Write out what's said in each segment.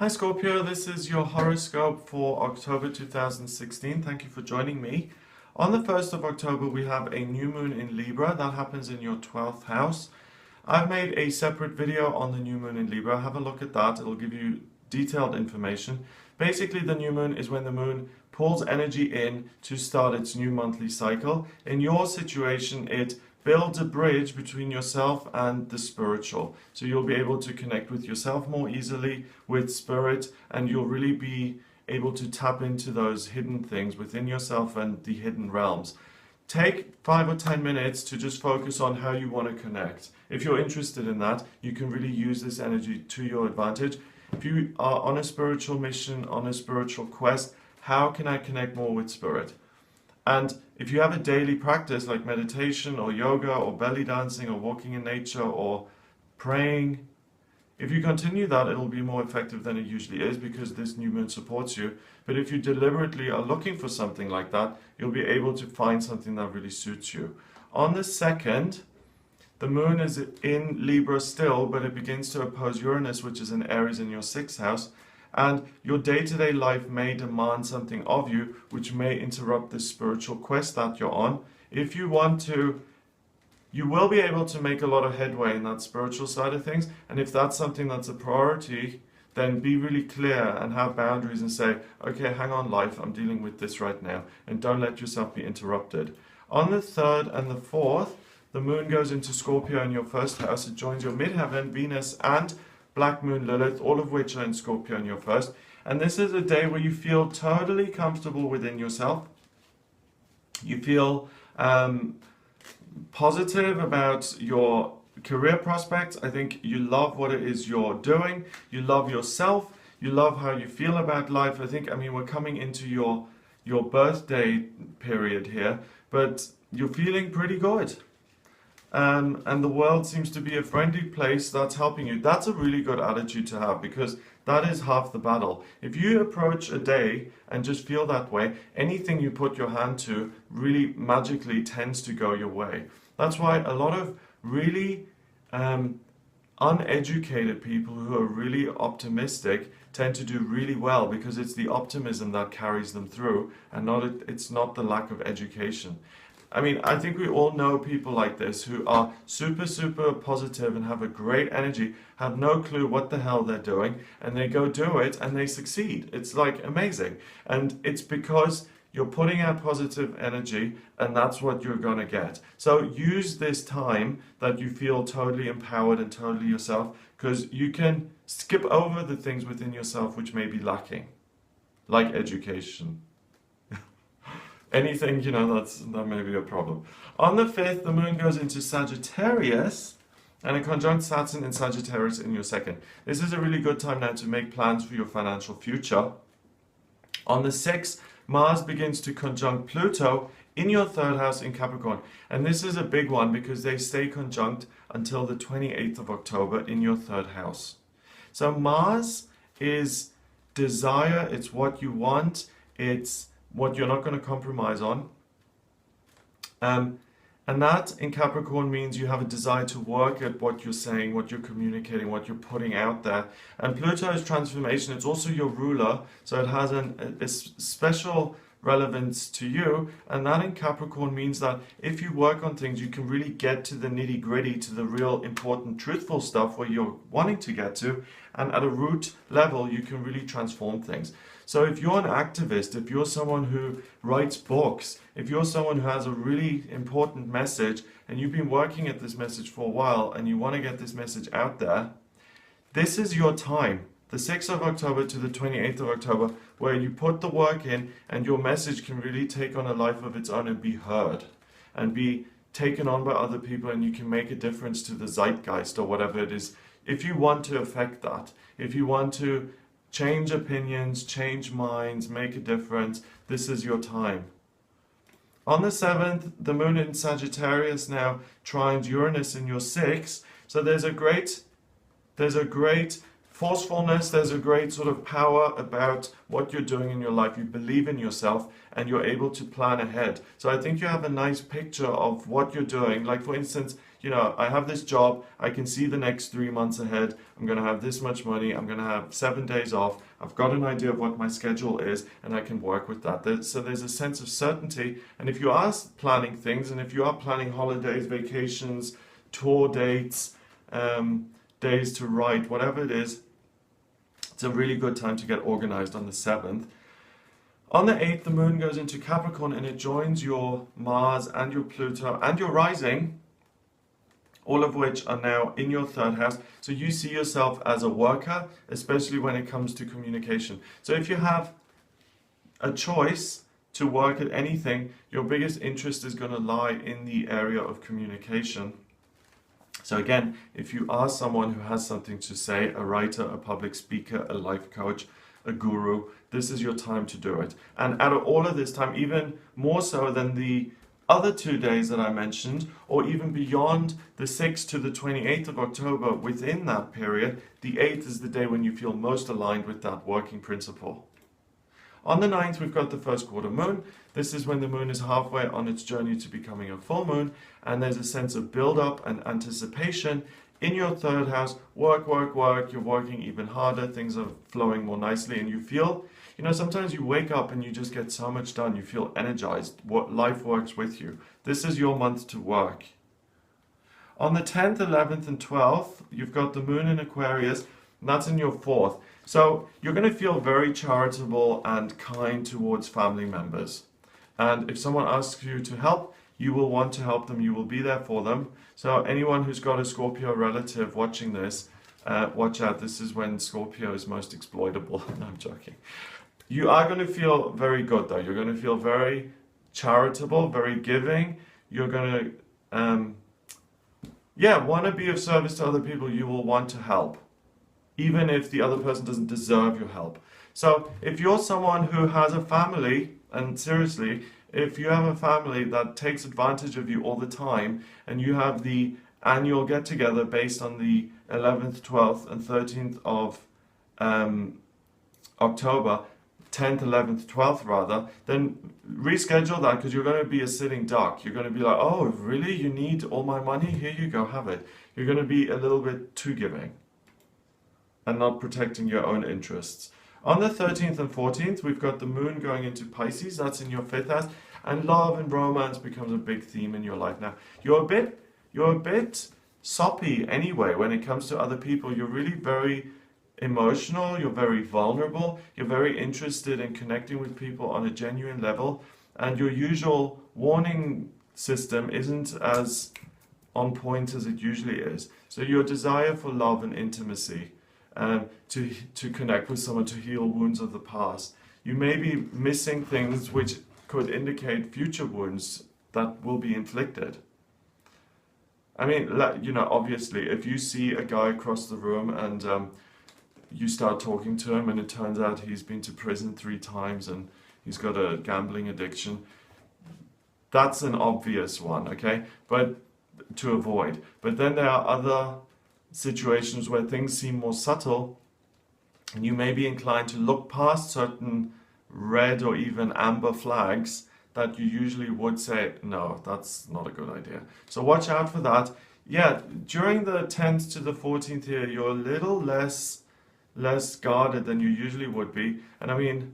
Hi Scorpio, this is your horoscope for October 2016. Thank you for joining me. On the 1st of October we have a new moon in Libra. That happens in your 12th house. I've made a separate video on the new moon in Libra. Have a look at that. It'll give you detailed information. Basically, the new moon is when the moon pulls energy in to start its new monthly cycle. In your situation, it builds a bridge between yourself and the spiritual. So you'll be able to connect with yourself more easily, with spirit, and you'll really be able to tap into those hidden things within yourself and the hidden realms. Take 5 or 10 minutes to just focus on how you want to connect. If you're interested in that, you can really use this energy to your advantage. If you are on a spiritual mission, on a spiritual quest, how can I connect more with spirit? And if you have a daily practice like meditation or yoga or belly dancing or walking in nature or praying, if you continue that, it'll be more effective than it usually is because this new moon supports you. But if you deliberately are looking for something like that, you'll be able to find something that really suits you. On the 2nd, the moon is in Libra still, but it begins to oppose Uranus, which is in Aries in your 6th house. And your day-to-day life may demand something of you, which may interrupt this spiritual quest that you're on. If you want to, you will be able to make a lot of headway in that spiritual side of things. And if that's something that's a priority, then be really clear and have boundaries and say, okay, hang on life, I'm dealing with this right now. And don't let yourself be interrupted. On the 3rd and the 4th, the moon goes into Scorpio in your 1st house. It joins your midheaven, Venus, and Black Moon Lilith, all of which are in Scorpio in your 1st. And this is a day where you feel totally comfortable within yourself. You feel positive about your career prospects. I think you love what it is you're doing. You love yourself. You love how you feel about life. I mean, we're coming into your birthday period here, but you're feeling pretty good. And the world seems to be a friendly place that's helping you. That's a really good attitude to have because that is half the battle. If you approach a day and just feel that way, anything you put your hand to really magically tends to go your way. That's why a lot of really uneducated people who are really optimistic tend to do really well because it's the optimism that carries them through and it's not the lack of education. I mean, I think we all know people like this who are super, super positive and have a great energy, have no clue what the hell they're doing, and they go do it and they succeed. It's like amazing. And it's because you're putting out positive energy and that's what you're going to get. So use this time that you feel totally empowered and totally yourself because you can skip over the things within yourself which may be lacking, like education. Anything, that may be a problem. On the 5th, the moon goes into Sagittarius and it conjuncts Saturn in Sagittarius in your 2nd. This is a really good time now to make plans for your financial future. On the 6th, Mars begins to conjunct Pluto in your 3rd house in Capricorn. And this is a big one because they stay conjunct until the 28th of October in your 3rd house. So Mars is desire, it's what you want, it's what you're not going to compromise on. And that in Capricorn means you have a desire to work at what you're saying, what you're communicating, what you're putting out there. And Pluto is transformation. It's also your ruler, so it has a special relevance to you. And that in Capricorn means that if you work on things, you can really get to the nitty gritty, to the real important, truthful stuff where you're wanting to get to. And at a root level, you can really transform things. So if you're an activist, if you're someone who writes books, if you're someone who has a really important message and you've been working at this message for a while and you want to get this message out there, this is your time. The 6th of October to the 28th of October, where you put the work in and your message can really take on a life of its own and be heard and be taken on by other people, and you can make a difference to the zeitgeist or whatever it is. If you want to affect that, if you want to change opinions, change minds, make a difference, this is your time. On the 7th, the moon in Sagittarius now trines Uranus in your 6th. So there's a great forcefulness. There's a great sort of power about what you're doing in your life. You believe in yourself and you're able to plan ahead. So I think you have a nice picture of what you're doing. Like for instance, you know, I have this job, I can see the next 3 months ahead, I'm going to have this much money, I'm going to have 7 days off, I've got an idea of what my schedule is, and I can work with that. So there's a sense of certainty, and if you are planning things, and if you are planning holidays, vacations, tour dates, days to write, whatever it is, it's a really good time to get organized on the 7th. On the 8th, the moon goes into Capricorn, and it joins your Mars and your Pluto and your rising, all of which are now in your 3rd house. So you see yourself as a worker, especially when it comes to communication. So if you have a choice to work at anything, your biggest interest is going to lie in the area of communication. So again, if you are someone who has something to say, a writer, a public speaker, a life coach, a guru, this is your time to do it. And out of all of this time, even more so than the other 2 days that I mentioned, or even beyond the 6th to the 28th of October, within that period, the 8th is the day when you feel most aligned with that working principle. On the 9th, we've got the first quarter moon. This is when the moon is halfway on its journey to becoming a full moon, and there's a sense of build-up and anticipation. In your 3rd house, work, you're working even harder, things are flowing more nicely, and you feel, you know, sometimes you wake up and you just get so much done, you feel energized, what life works with you. This is your month to work. On the 10th, 11th, and 12th, you've got the moon in Aquarius, and that's in your 4th. So you're going to feel very charitable and kind towards family members. And if someone asks you to help, you will want to help them, you will be there for them. So anyone who's got a Scorpio relative watching this, watch out, this is when Scorpio is most exploitable. No, I'm joking. You are going to feel very good though. You're going to feel very charitable, very giving. You're going to, want to be of service to other people. You will want to help, even if the other person doesn't deserve your help. So if you're someone who has a family, and seriously, if you have a family that takes advantage of you all the time, and you have the annual get-together based on the 11th, 12th, and 13th of October, 10th, 11th, 12th rather, then reschedule that, because you're going to be a sitting duck. You're going to be like, oh, really? You need all my money? Here you go, have it. You're going to be a little bit too giving and not protecting your own interests. On the 13th and 14th, we've got the moon going into Pisces. That's in your 5th house. And love and romance becomes a big theme in your life now. You're a bit soppy anyway when it comes to other people. You're really very emotional, you're very vulnerable, you're very interested in connecting with people on a genuine level, and your usual warning system isn't as on point as it usually is. So your desire for love and intimacy, to connect with someone, to heal wounds of the past, you may be missing things which could indicate future wounds that will be inflicted. I mean, you know, obviously, if you see a guy across the room and you start talking to him and it turns out he's been to prison 3 times and he's got a gambling addiction, that's an obvious one, okay? But to avoid. But then there are other situations where things seem more subtle, and you may be inclined to look past certain red or even amber flags that you usually would say, no, that's not a good idea. So watch out for that. Yeah, during the 10th to the 14th here, you're a little less guarded than you usually would be. And I mean,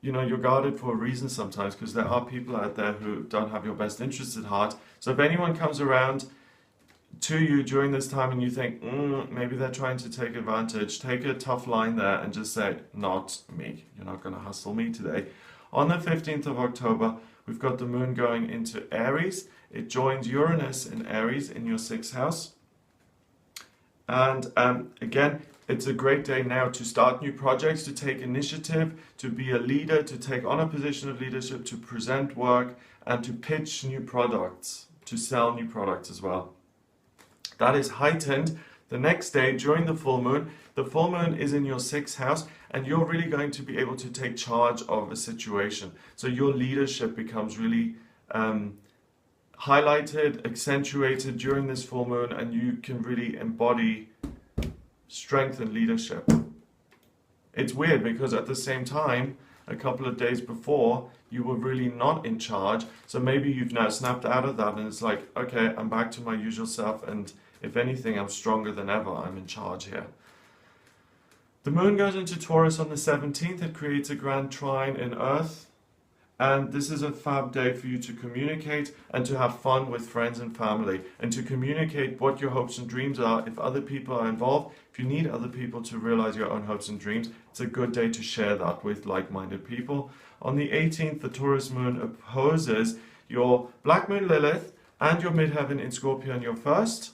you know, you're guarded for a reason sometimes, because there are people out there who don't have your best interests at heart. So if anyone comes around to you during this time and you think, maybe they're trying to take advantage, take a tough line there and just say, not me. You're not going to hustle me today. On the 15th of October, we've got the moon going into Aries. It joins Uranus in Aries in your 6th house. And again, it's a great day now to start new projects, to take initiative, to be a leader, to take on a position of leadership, to present work, and to pitch new products, to sell new products as well. That is heightened the next day during the full moon. The full moon is in your 6th house, and you're really going to be able to take charge of a situation. So your leadership becomes really highlighted, accentuated during this full moon, and you can really embody strength and leadership. It's weird because at the same time, a couple of days before, you were really not in charge. So maybe you've now snapped out of that and it's like, okay, I'm back to my usual self, and if anything, I'm stronger than ever. I'm in charge here. The moon goes into Taurus on the 17th. It creates a grand trine in Earth. And this is a fab day for you to communicate and to have fun with friends and family, and to communicate what your hopes and dreams are. If other people are involved, if you need other people to realize your own hopes and dreams, it's a good day to share that with like-minded people. On the 18th, the Taurus moon opposes your Black Moon Lilith and your midheaven in Scorpio on your first.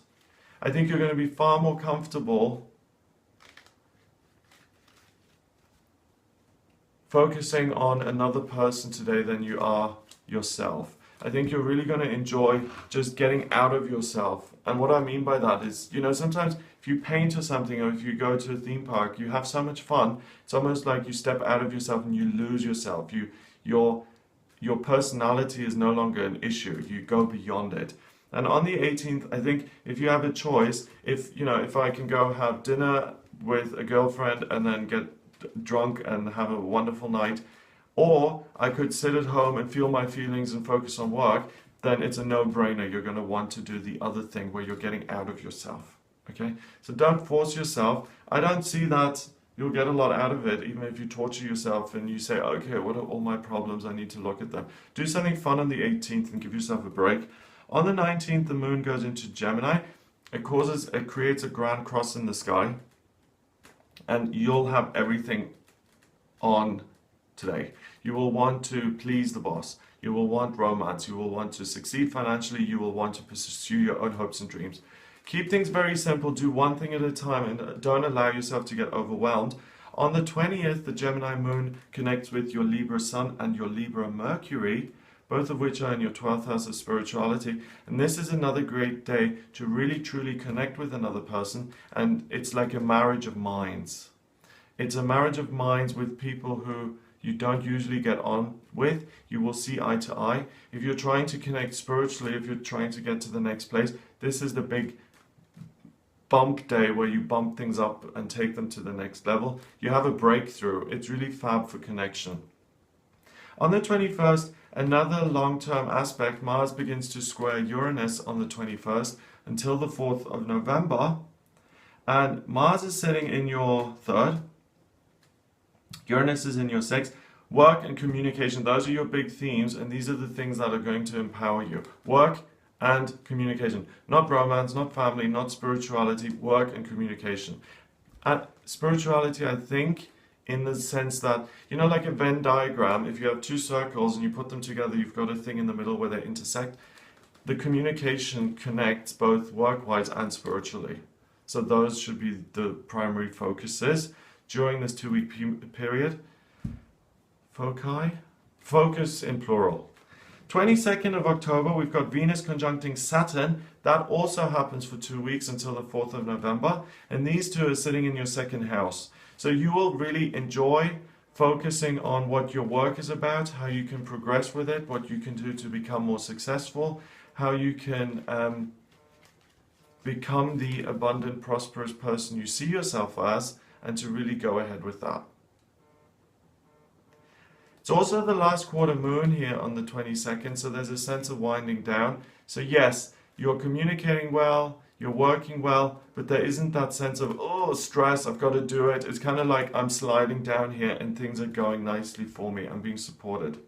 I think you're going to be far more comfortable focusing on another person today than you are yourself. I think you're really going to enjoy just getting out of yourself. And what I mean by that is, you know, sometimes if you paint or something, or if you go to a theme park, you have so much fun. It's almost like you step out of yourself and you lose yourself. Your personality is no longer an issue. You go beyond it. And on the 18th, I think if you have a choice, if I can go have dinner with a girlfriend and then get drunk and have a wonderful night, or I could sit at home and feel my feelings and focus on work, then it's a no-brainer. You're going to want to do the other thing where you're getting out of yourself. Okay, so don't force yourself. I don't see that you'll get a lot out of it, even if you torture yourself and you say, okay, what are all my problems? I need to look at them. Do something fun on the 18th and give yourself a break. On the 19th, the moon goes into Gemini. It creates a grand cross in the sky, and you'll have everything on today. You will want to please the boss. You will want romance. You will want to succeed financially. You will want to pursue your own hopes and dreams. Keep things very simple. Do one thing at a time and don't allow yourself to get overwhelmed. On the 20th, the Gemini moon connects with your Libra Sun and your Libra Mercury, both of which are in your 12th house of spirituality. And this is another great day to really truly connect with another person. And it's like a marriage of minds. It's a marriage of minds with people who you don't usually get on with. You will see eye to eye. If you're trying to connect spiritually, if you're trying to get to the next place, this is the big bump day where you bump things up and take them to the next level. You have a breakthrough. It's really fab for connection. On the 21st, another long-term aspect, Mars begins to square Uranus on the 21st until the 4th of November. And Mars is sitting in your third. Uranus is in your sixth. Work and communication, those are your big themes, and these are the things that are going to empower you. Work and communication. Not romance, not family, not spirituality, work and communication. And spirituality, I think, in the sense that, you know, like a Venn diagram, if you have two circles and you put them together, you've got a thing in the middle where they intersect. The communication connects both work-wise and spiritually. So those should be the primary focuses during this 2-week period. Focus in plural. 22nd of October, we've got Venus conjuncting Saturn. That also happens for 2 weeks until the 4th of November. And these two are sitting in your second house. So you will really enjoy focusing on what your work is about, how you can progress with it, what you can do to become more successful, how you can become the abundant, prosperous person you see yourself as, and to really go ahead with that. It's also the last quarter moon here on the 22nd, so there's a sense of winding down. So yes, you're communicating well, you're working well, but there isn't that sense of, oh, stress, I've got to do it. It's kind of like I'm sliding down here and things are going nicely for me. I'm being supported.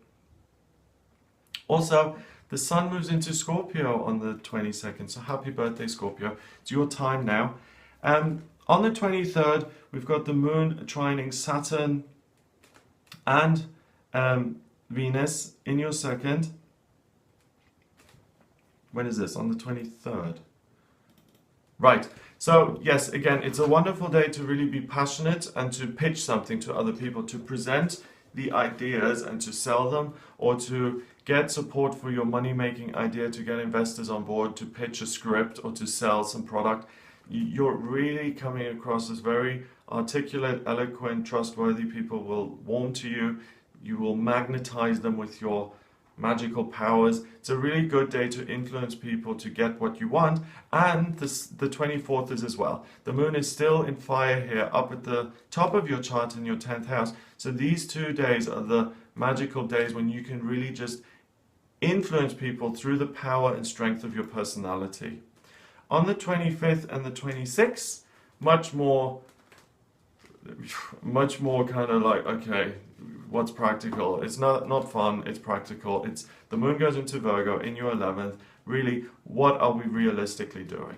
Also, the sun moves into Scorpio on the 22nd, so happy birthday, Scorpio. It's your time now. On the 23rd, we've got the moon trining Saturn and Venus in your second. When is this? On the 23rd. Right. So yes, again, it's a wonderful day to really be passionate and to pitch something to other people, to present the ideas and to sell them, or to get support for your money-making idea, to get investors on board, to pitch a script or to sell some product. You're really coming across as very articulate, eloquent, trustworthy. People will warm to you. You will magnetize them with your magical powers. It's a really good day to influence people to get what you want. And the 24th is as well. The moon is still in fire here, up at the top of your chart in your 10th house. So these 2 days are the magical days when you can really just influence people through the power and strength of your personality. On the 25th and the 26th, much more kind of like, okay, what's practical? It's not fun, it's practical. It's the moon goes into Virgo in your 11th. Really, what are we realistically doing?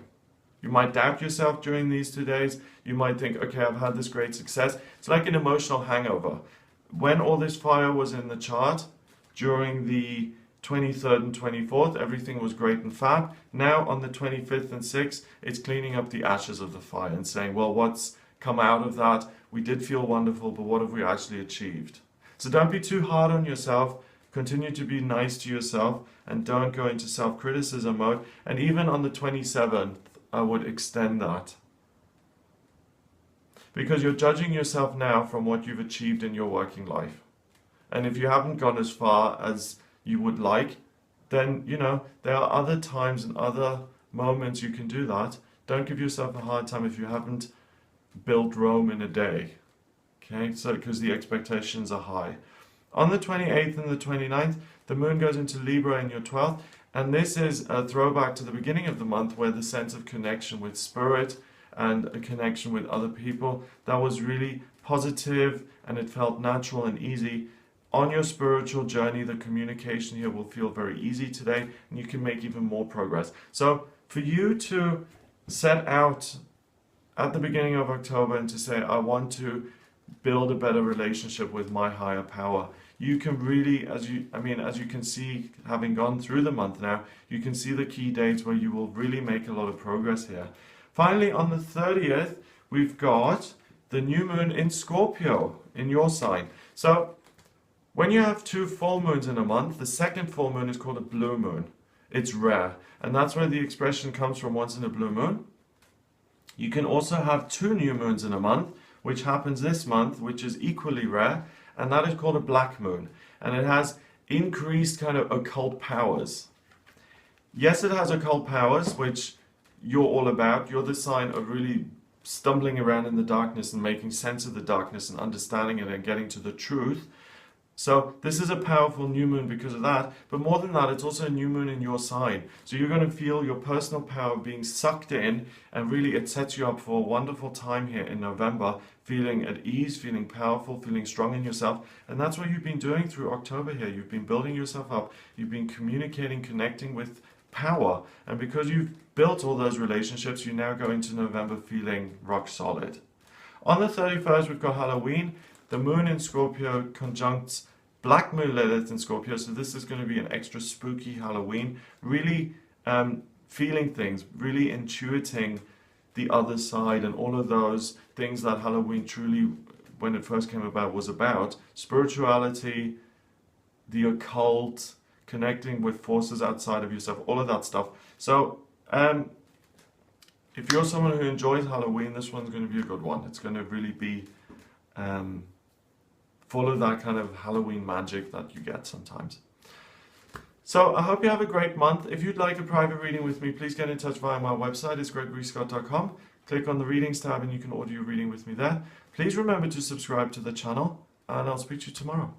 You might doubt yourself during these 2 days. You might think, okay, I've had this great success. It's like an emotional hangover. When all this fire was in the chart, during the 23rd and 24th, everything was great and fab. Now on the 25th and 6th, it's cleaning up the ashes of the fire and saying, well, what's come out of that? We did feel wonderful, but what have we actually achieved? So don't be too hard on yourself. Continue to be nice to yourself and don't go into self-criticism mode. And even on the 27th, I would extend that. Because you're judging yourself now from what you've achieved in your working life. And if you haven't gone as far as you would like, then, you know, there are other times and other moments you can do that. Don't give yourself a hard time if you haven't built Rome in a day. Okay, so because the expectations are high. On the 28th and the 29th, the moon goes into Libra in your 12th, and this is a throwback to the beginning of the month where the sense of connection with spirit and a connection with other people, that was really positive and it felt natural and easy. On your spiritual journey, the communication here will feel very easy today and you can make even more progress. So for you to set out at the beginning of October and to say, I want to build a better relationship with my higher power, you can really, as you can see, having gone through the month now, you can see the key dates where you will really make a lot of progress here. Finally, on the 30th, we've got the new moon in Scorpio in your sign. So when you have 2 full moons in a month, the second full moon is called a blue moon. It's rare, and that's where the expression comes from, once in a blue moon. You can also have 2 new moons in a month, which happens this month, which is equally rare, and that is called a black moon. And it has increased kind of occult powers. Yes, it has occult powers, which you're all about. You're the sign of really stumbling around in the darkness and making sense of the darkness and understanding it and getting to the truth. So this is a powerful new moon because of that, but more than that, it's also a new moon in your sign. So you're going to feel your personal power being sucked in, and really it sets you up for a wonderful time here in November, feeling at ease, feeling powerful, feeling strong in yourself. And that's what you've been doing through October here. You've been building yourself up, you've been communicating, connecting with power. And because you've built all those relationships, you now go into November feeling rock solid. On the 31st, we've got Halloween. The moon in Scorpio conjuncts Black Moon Lilith in Scorpio, so this is going to be an extra spooky Halloween. Really feeling things, really intuiting the other side and all of those things that Halloween truly, when it first came about, was about. Spirituality, the occult, connecting with forces outside of yourself, all of that stuff. So if you're someone who enjoys Halloween, this one's going to be a good one. It's going to really be full of that kind of Halloween magic that you get sometimes. So I hope you have a great month. If you'd like a private reading with me, please get in touch via my website. It's gregoryscott.com. Click on the readings tab and you can order your reading with me there. Please remember to subscribe to the channel, and I'll speak to you tomorrow.